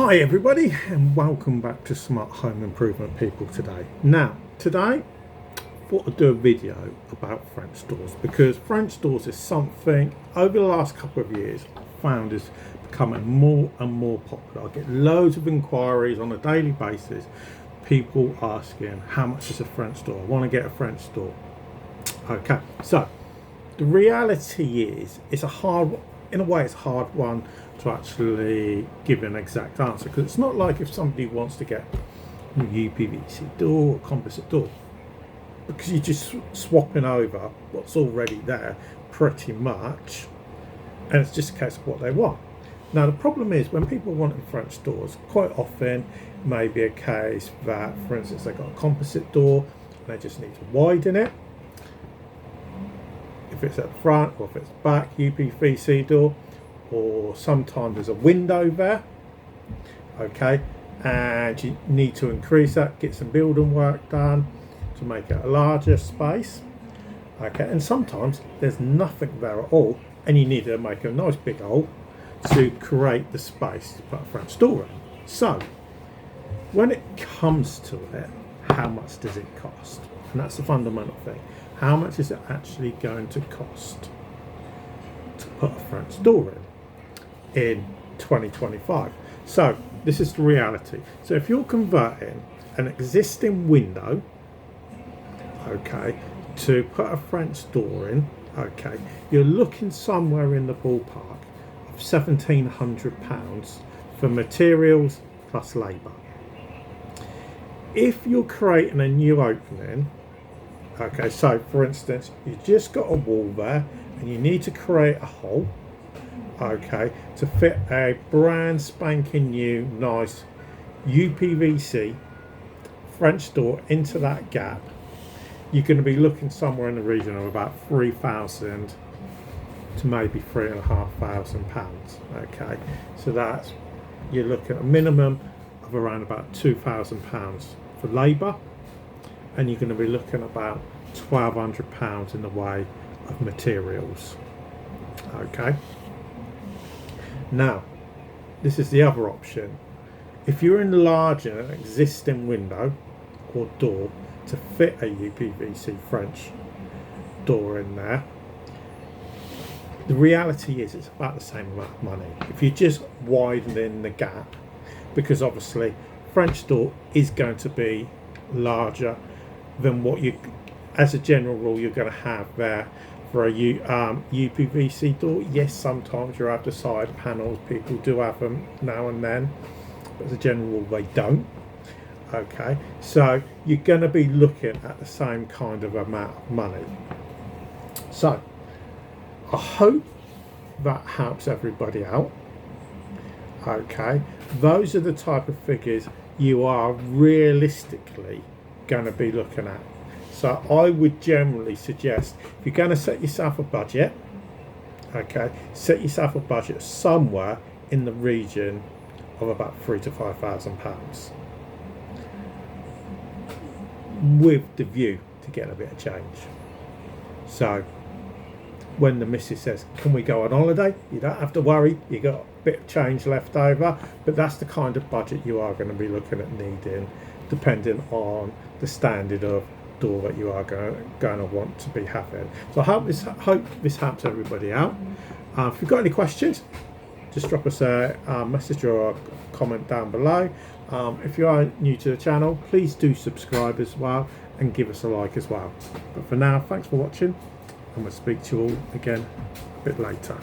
Hi everybody, and welcome back to Smart Home Improvement People today. Now, today I thought I'd do a video about French doors, because French doors is something over the last couple of years I've found is becoming more and more popular. I get loads of inquiries on a daily basis, people asking how much is a French door, I want to get a French door. Okay, so the reality is it's a hard one to actually give an exact answer, because it's not like if somebody wants to get a UPVC door or composite door, because you're just swapping over what's already there pretty much, and it's just a case of what they want. Now the problem is when people want French doors, quite often it may be a case that, for instance, they've got a composite door and they just need to widen it. If it's at the front or if it's back, UPVC door, or sometimes there's a window there, okay, and you need to increase that, get some building work done to make it a larger space, okay, and sometimes there's nothing there at all and you need to make a nice big hole to create the space to put a French door in. So when it comes to it, how much does it cost? And that's the fundamental thing. How much is it actually going to cost to put a French door in 2025? So this is the reality. So if you're converting an existing window, okay, to put a French door in, okay, you're looking somewhere in the ballpark of £1,700 for materials plus labour. If you're creating a new opening, okay, so for instance, you've just got a wall there and you need to create a hole, okay, to fit a brand spanking new nice UPVC French door into that gap, you're going to be looking somewhere in the region of about £3,000 to maybe £3,500, okay, so that's, you're looking at a minimum of around about £2,000 for labour, and you're going to be looking about £1,200 in the way of materials. Okay, now this is the other option. If you're enlarging an existing window or door to fit a UPVC French door in there, the reality is it's about the same amount of money if you're just widening the gap, because obviously French door is going to be larger than what you, as a general rule, you're going to have there for a UPVC door. Yes, sometimes you have the side panels, people do have them now and then, but as a general rule they don't. Okay, so you're going to be looking at the same kind of amount of money. So I hope that helps everybody out. Okay, those are the type of figures you are realistically going to be looking at. So I would generally suggest, if you're going to set yourself a budget, okay, set yourself a budget somewhere in the region of about £3,000 to £5,000, with the view to get a bit of change. So when the missus says, can we go on holiday, you don't have to worry, you got a bit of change left over. But that's the kind of budget you are going to be looking at needing, depending on the standard of door that you are going to want to be having. So I hope this helps everybody out. If you've got any questions, just drop us a message or a comment down below. If you are new to the channel, please do subscribe as well and give us a like as well. But for now, thanks for watching, and we'll speak to you all again a bit later.